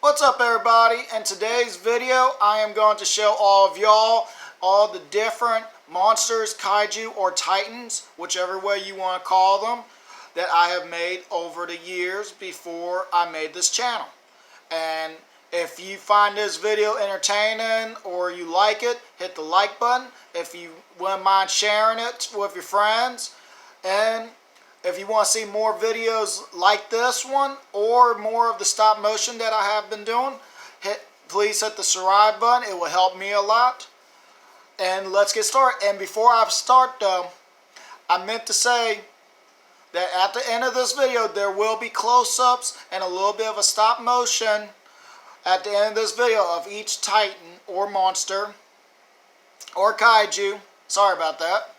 What's up, everybody? In today's video I am going to show all of y'all all the different monsters, kaiju, or titans, whichever way you want to call them, that I have made over the years before I made this channel. And if you find this video entertaining or you like it, hit the like button. If you wouldn't mind sharing it with your friends, and if you want to see more videos like this one or more of the stop motion that I have been doing, please hit the subscribe button. It will help me a lot. And let's get started. And before I start though, I meant to say that at the end of this video there will be close-ups and a little bit of a stop motion at the end of this video of each titan or monster or kaiju. Sorry about that.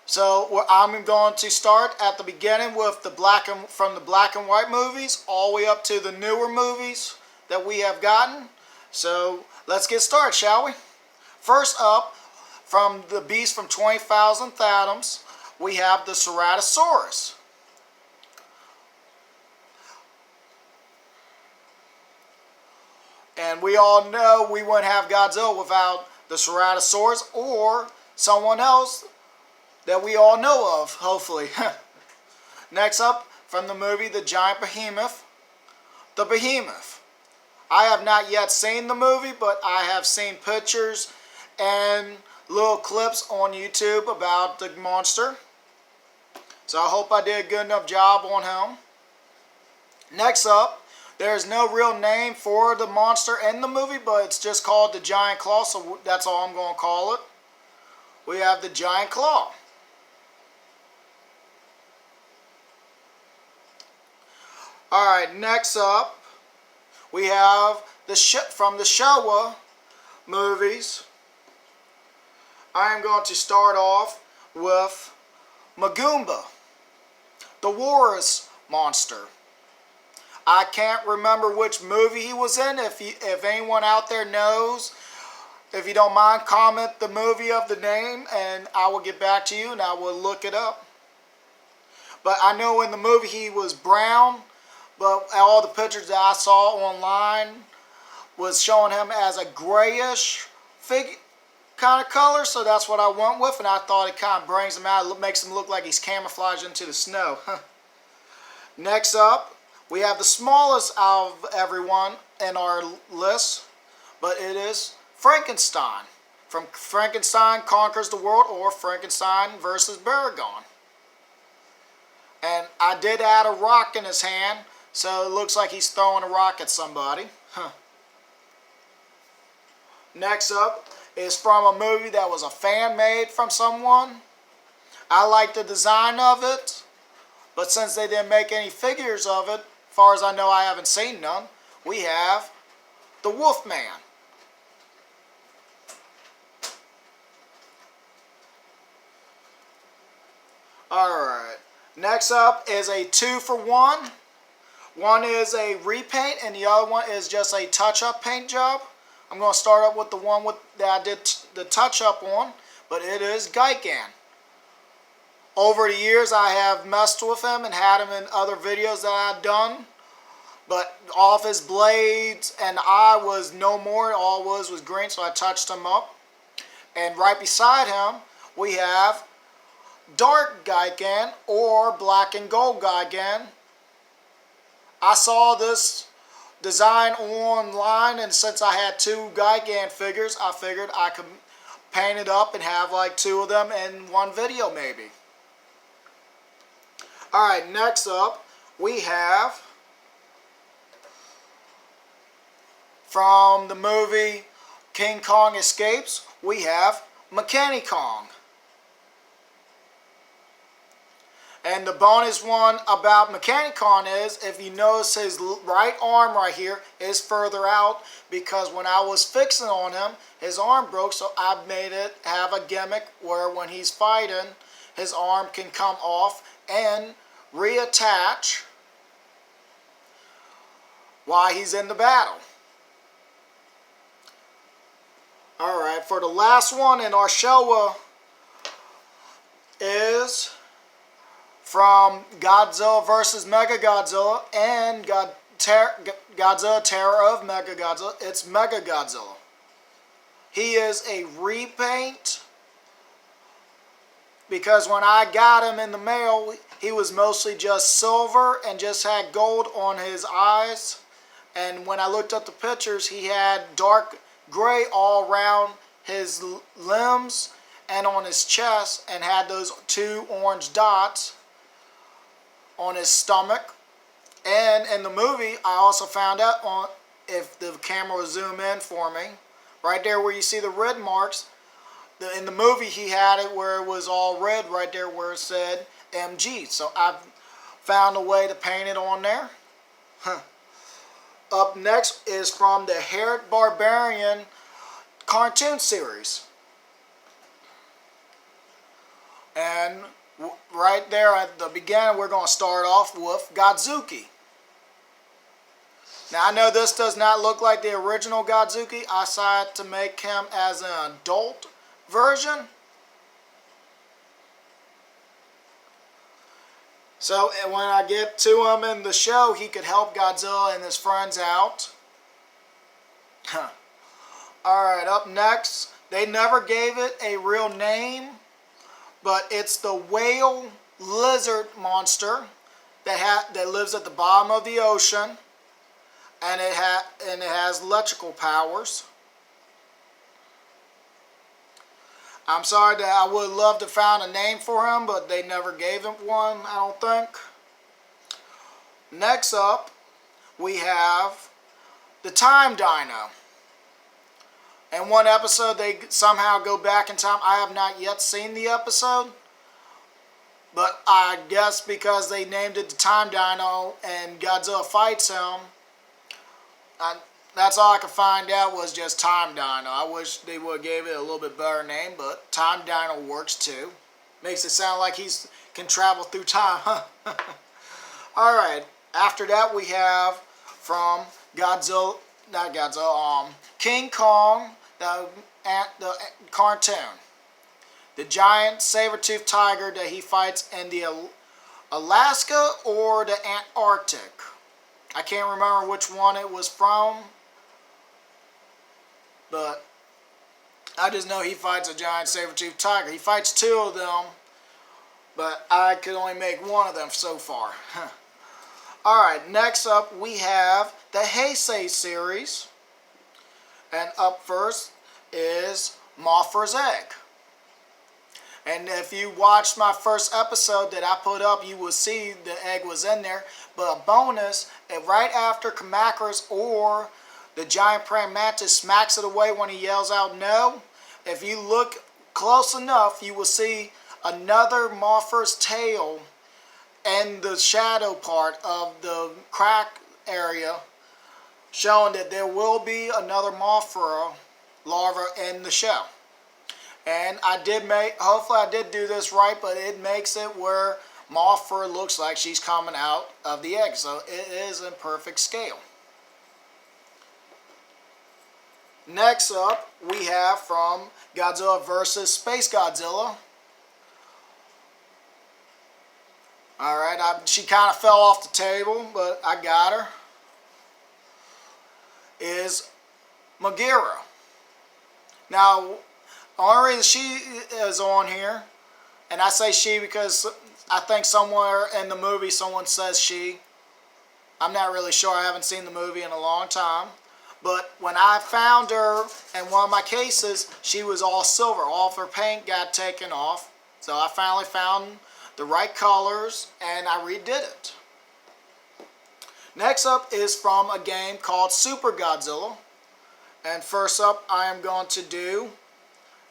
So I'm going to start at the beginning with from the black and white movies all the way up to the newer movies that we have gotten. So let's get started, shall we? First up, from the beast from 20,000 Fathoms, we have the Ceratosaurus. And we all know we wouldn't have Godzilla without the Ceratosaurus or someone else that we all know of, hopefully. Next up, from the movie The Giant Behemoth, the Behemoth. I have not yet seen the movie, but I have seen pictures and little clips on YouTube about the monster. So I hope I did a good enough job on him. Next up, there's no real name for the monster in the movie, but it's just called the Giant Claw, so that's all I'm going to call it. We have the Giant Claw. Alright, next up, we have from the Showa movies. I am going to start off with Magumba, the Walrus monster. I can't remember which movie he was in. If anyone out there knows, if you don't mind, comment the movie of the name and I will get back to you and I will look it up. But I know in the movie he was brown, but all the pictures that I saw online was showing him as a grayish kind of color, so that's what I went with, and I thought it kind of brings him out. It makes him look like he's camouflaged into the snow. Next up, we have the smallest out of everyone in our list, but it is Frankenstein. From Frankenstein Conquers the World, or Frankenstein versus Baragon. And I did add a rock in his hand, so it looks like he's throwing a rock at somebody. Next up is from a movie that was a fan made from someone. I like the design of it, but since they didn't make any figures of it, as far as I know, I haven't seen none. We have the Wolfman. Alright, next up is a 2-for-1. One is a repaint and the other one is just a touch-up paint job. I'm going to start up with the one that I did the touch-up on, but it is Gigan. Over the years I have messed with him and had him in other videos that I've done, but all of his blades and eye was no more. All was green, so I touched him up. And right beside him we have Dark Gigan, or Black and Gold Gigan. I saw this design online, and since I had two Gigan figures, I figured I could paint it up and have like two of them in one video maybe. Alright, next up we have from the movie King Kong Escapes, we have Mechani Kong. And the bonus one about Mechani Kong is, if you notice, his right arm right here is further out, because when I was fixing on him, his arm broke, so I made it have a gimmick where when he's fighting, his arm can come off and reattach while he's in the battle. Alright, for the last one in our Showa is from Godzilla vs. Mechagodzilla and Godzilla Terror of Mega Godzilla, it's Mega Godzilla. He is a repaint because when I got him in the mail, he was mostly just silver and just had gold on his eyes. And when I looked up the pictures, he had dark gray all around his limbs and on his chest, and had those 2 orange dots on his stomach. And in the movie, I also found out, if the camera will zoom in for me, right there where you see the red marks, in the movie he had it where it was all red right there where it said MG. So I found a way to paint it on there. Up next is from the Herod Barbarian cartoon series. And right there at the beginning, we're going to start off with Godzuki. Now, I know this does not look like the original Godzuki. I decided to make him as an adult version. So when I get to him in the show, he could help Godzilla and his friends out. Alright, up next, they never gave it a real name, but it's the whale lizard monster that lives at the bottom of the ocean, and it has electrical powers. I'm sorry that I would love to find a name for him, but they never gave him one, I don't think. Next up, we have the Time Dino. In one episode, they somehow go back in time. I have not yet seen the episode, but I guess because they named it the Time Dino and Godzilla fights him, that's all I could find out was just Time Dino. I wish they would have gave it a little bit better name, but Time Dino works too. Makes it sound like he can travel through time, huh? Alright, after that we have from King Kong, the cartoon. The giant saber-toothed tiger that he fights in the Alaska or the Antarctic. I can't remember which one it was from, but I just know he fights a giant saber-toothed tiger. He fights 2 of them, but I could only make one of them so far. Alright, next up we have the Heisei series. And up first is Mothra's egg. And if you watched my first episode that I put up, you will see the egg was in there. But a bonus, right after Kamacuras or the giant praying mantis smacks it away when he yells out no, if you look close enough, you will see another Mothra's tail in the shadow part of the crack area, showing that there will be another Mothra larva in the show. And hopefully I did do this right, but it makes it where Mothra looks like she's coming out of the egg. So it is in perfect scale. Next up, we have from Godzilla vs. Space Godzilla. Alright, she kind of fell off the table, but I got her. Is Megaera. Now, the only reason she is on here, and I say she because I think somewhere in the movie someone says she. I'm not really sure. I haven't seen the movie in a long time. But when I found her in one of my cases, she was all silver. All of her paint got taken off. So I finally found the right colors and I redid it. Next up is from a game called Super Godzilla. And first up I am going to do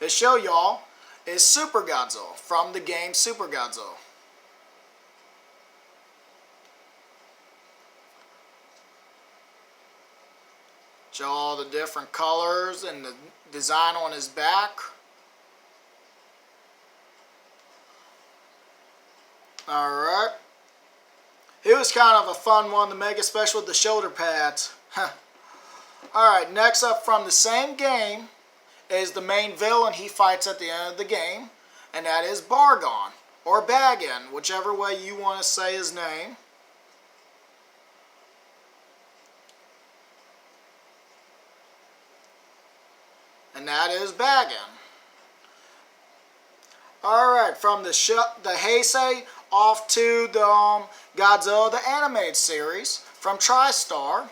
is show y'all is Super Godzilla from the game Super Godzilla. Show all the different colors and the design on his back. Alright. It was kind of a fun one to make, especially with the shoulder pads. Alright, next up from the same game is the main villain he fights at the end of the game, and that is Bargon, or Bagan, whichever way you want to say his name. and that is bagging. Alright, from the Heisei off to the Godzilla the Animated Series from TriStar,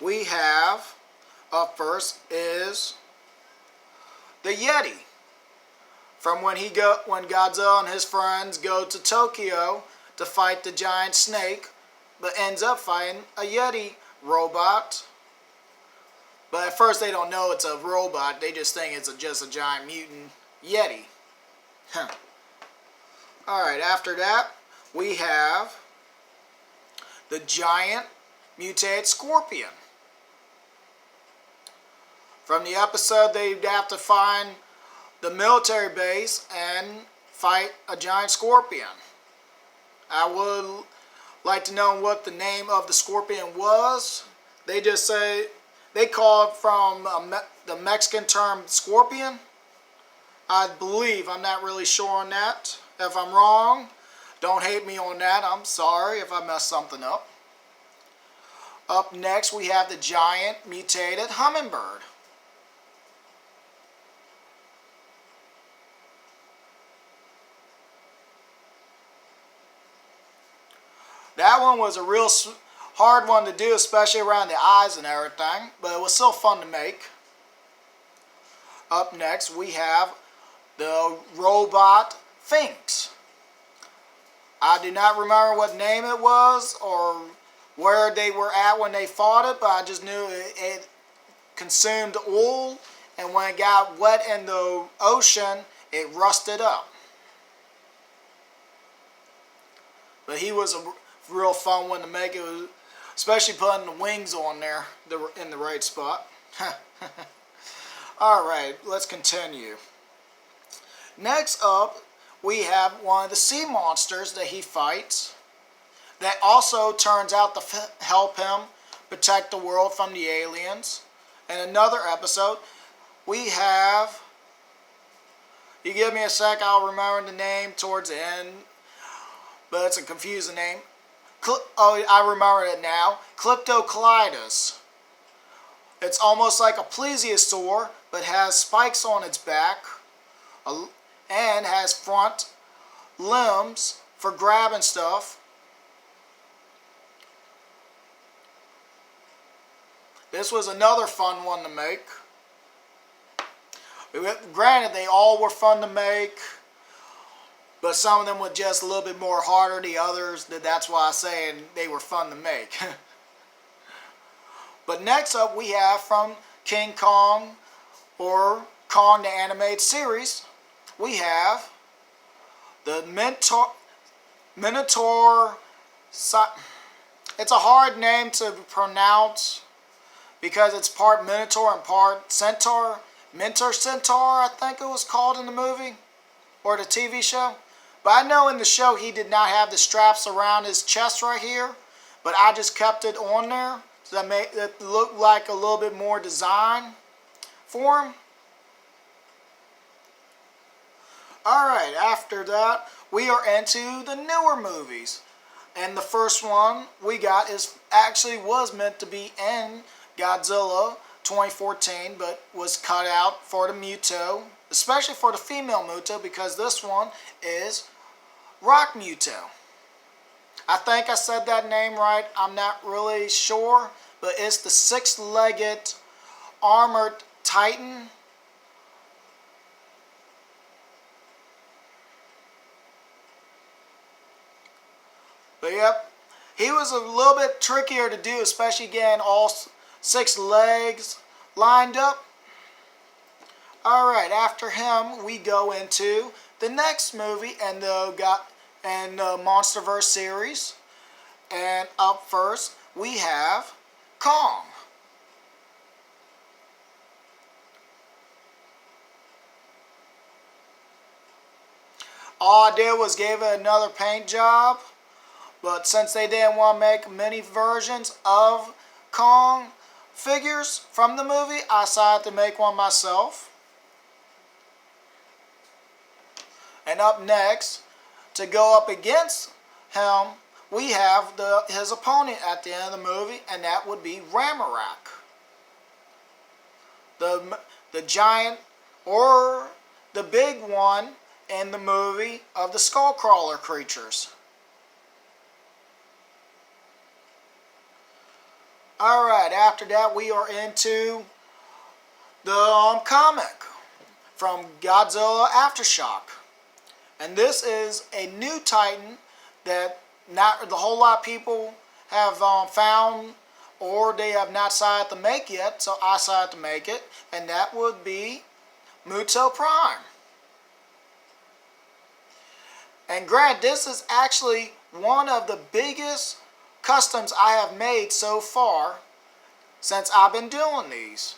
we have, up first is the Yeti. From when Godzilla and his friends go to Tokyo to fight the giant snake, but ends up fighting a Yeti robot. But at first they don't know it's a robot, they just think it's just a giant mutant Yeti. Alright, after that, we have the giant mutated scorpion. From the episode, they'd have to find the military base and fight a giant scorpion. I would like to know what the name of the scorpion was. They just say, they call it from the Mexican term scorpion. I believe, I'm not really sure on that. If I'm wrong, don't hate me on that. I'm sorry if I messed something up. Up next, we have the giant mutated hummingbird. That one was a real hard one to do, especially around the eyes and everything, but it was still fun to make. Up next, we have the robot Sphinx. I do not remember what name it was or where they were at when they fought it, but I just knew it consumed oil, and when it got wet in the ocean, it rusted up. But he was a real fun one to make, it was, especially putting the wings on there in the right spot. Alright, let's continue. Next up, we have one of the sea monsters that he fights that also turns out to help him protect the world from the aliens. In another episode, we have, you give me a sec, I'll remember the name towards the end, but it's a confusing name. Oh, I remember it now. Clyptocolitis. It's almost like a plesiosaur, but has spikes on its back and has front limbs for grabbing stuff. This was another fun one to make. Granted, they all were fun to make, but some of them were just a little bit more harder. The others, that's why I'm saying they were fun to make. But next up, we have from King Kong, or Kong the Animated Series, we have the Minotaur. It's a hard name to pronounce because it's part Minotaur and part Centaur. Mentor Centaur, I think it was called in the movie or the TV show. But I know in the show he did not have the straps around his chest right here, but I just kept it on there so that made it look like a little bit more design for him. Alright, after that, we are into the newer movies. And the first one we got was meant to be in Godzilla 2014, but was cut out for the Muto, especially for the female Muto, because this one is Rock Muto. I think I said that name right, I'm not really sure, but it's the six-legged armored titan. But yep, he was a little bit trickier to do, especially getting all six legs lined up. Alright, after him, we go into the next movie in the MonsterVerse series. And up first, we have Kong. All I did was gave it another paint job. But since they didn't want to make many versions of Kong figures from the movie, I decided to make one myself. And up next, to go up against him, we have his opponent at the end of the movie, and that would be Ramarak. the giant or the big one in the movie of the Skullcrawler creatures. Alright, after that we are into the comic from Godzilla Aftershock. And this is a new Titan that not the whole lot of people have found, or they have not decided to make yet, so I decided to make it, and that would be Muto Prime. And granted, this is actually one of the biggest customs I have made so far since I've been doing these.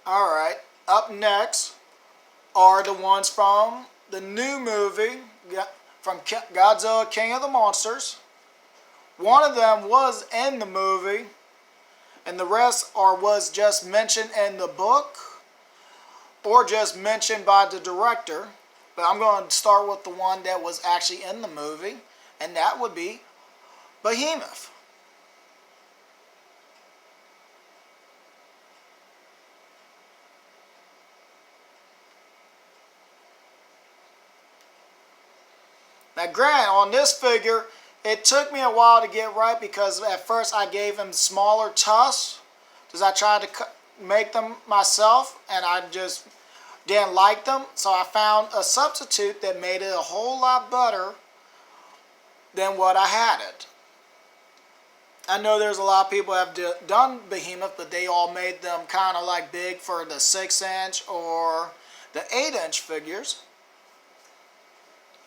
Alright, up next are the ones from the new movie from Godzilla King of the Monsters. One of them was in the movie, and the rest was just mentioned in the book or just mentioned by the director. But I'm going to start with the one that was actually in the movie, and that would be Behemoth. Now granted, on this figure, it took me a while to get right because at first I gave him smaller tusks because I tried to make them myself and I just didn't like them. So I found a substitute that made it a whole lot better than what I had it. I know there's a lot of people that have done Behemoth, but they all made them kind of like big for the 6-inch or the 8-inch figures.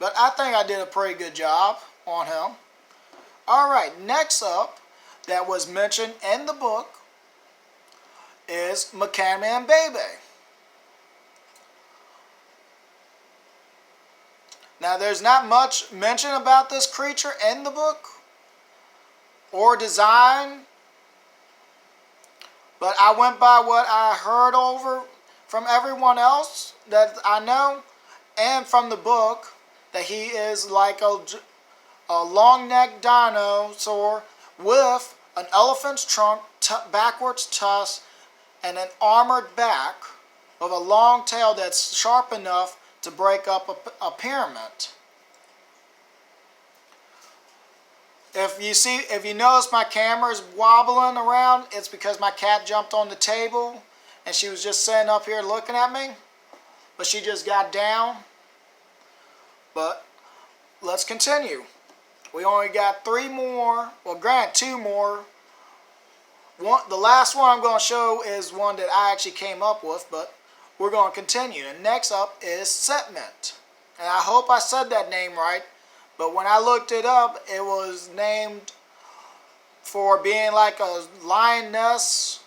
But I think I did a pretty good job on him. Alright, next up, that was mentioned in the book, is Mechanic Baby. Now, there's not much mention about this creature in the book or design, but I went by what I heard over from everyone else that I know and from the book, that he is like a long-necked dinosaur with an elephant's trunk, backwards tusk, and an armored back with a long tail that's sharp enough to break up a pyramid. If you notice my camera is wobbling around, it's because my cat jumped on the table and she was just sitting up here looking at me, but she just got down. But let's continue. We only got 3 more. Well, granted, 2 more. The last one I'm going to show is one that I actually came up with, but we're going to continue. And next up is Setment. And I hope I said that name right, but when I looked it up, it was named for being like a lioness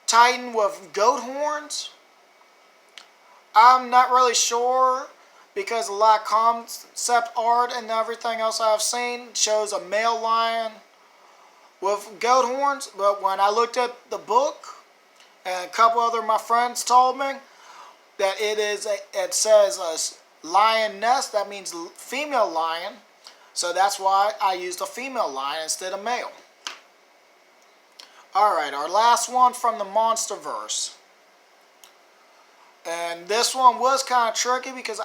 titan with goat horns. I'm not really sure, because a lot of concept art and everything else I've seen shows a male lion with goat horns. But when I looked at the book, and a couple other of my friends told me that it says a lioness, that means female lion. So that's why I used a female lion instead of male. Alright, our last one from the Monsterverse. And this one was kind of tricky because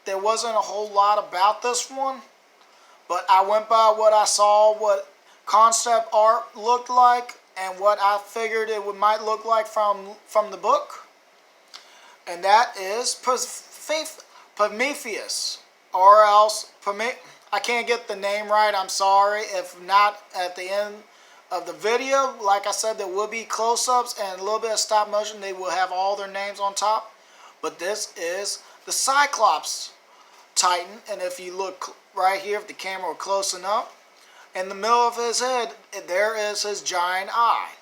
there wasn't a whole lot about this one. But I went by what I saw, what concept art looked like, and what I figured it might look like from the book. And that is Prometheus. Or else, I can't get the name right, I'm sorry. If not, at the end of the video, like I said, there will be close-ups and a little bit of stop motion. They will have all their names on top. But this is the Cyclops Titan, and if you look right here, if the camera were close enough, in the middle of his head, there is his giant eye.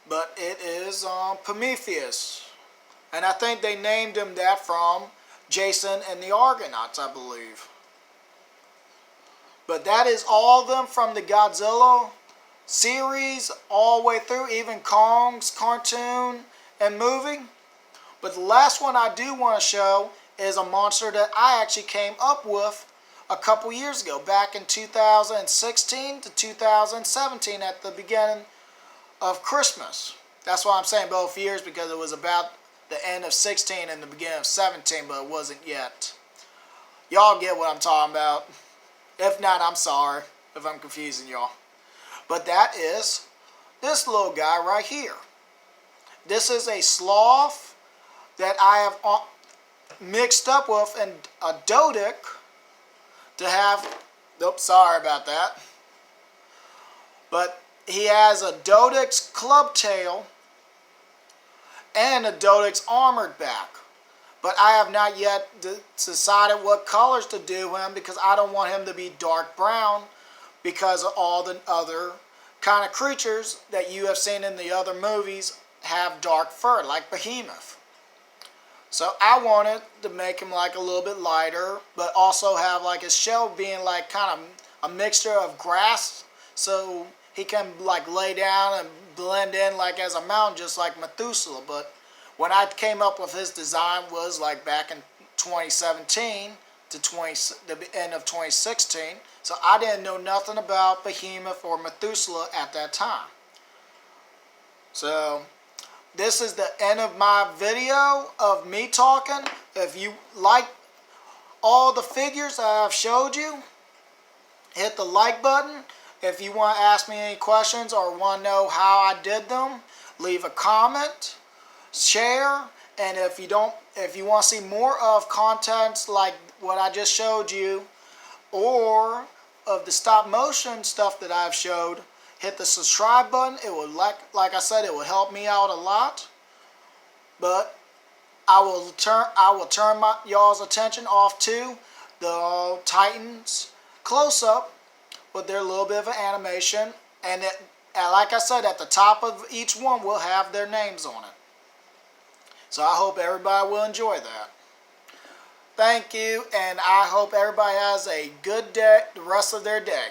But it is Prometheus, and I think they named him that from Jason and the Argonauts, I believe. But that is all of them from the Godzilla series all the way through, even Kong's cartoon and movie. But the last one I do want to show is a monster that I actually came up with a couple years ago, back in 2016 to 2017 at the beginning of Christmas. That's why I'm saying both years, because it was about the end of 16 and the beginning of 17, but it wasn't yet. Y'all get what I'm talking about. If not, I'm sorry if I'm confusing y'all. But that is this little guy right here. This is a sloth that I have mixed up with a Dodic to have. Oops, sorry about that. But he has a Dodic's club tail and a Dodic's armored back. But I have not yet decided what colors to do him, because I don't want him to be dark brown, because of all the other kind of creatures that you have seen in the other movies have dark fur, like Behemoth. So I wanted to make him like a little bit lighter, but also have like his shell being like kind of a mixture of grass, so he can like lay down and blend in like as a mountain, just like Methuselah. But when I came up with his design was like back in 2017 to the end of 2016. So I didn't know nothing about Behemoth or Methuselah at that time. So this is the end of my video of me talking. If you like all the figures I've showed you, hit the like button. If you want to ask me any questions or want to know how I did them, leave a comment, share, and if you want to see more of contents like what I just showed you, or of the stop motion stuff that I've showed, hit the subscribe button. It will, like I said, it will help me out a lot. But I will turn y'all's attention off to the Titans close-up with their little bit of an animation, and like I said, at the top of each one will have their names on it. So I hope everybody will enjoy that. Thank you, and I hope everybody has a good day, the rest of their day.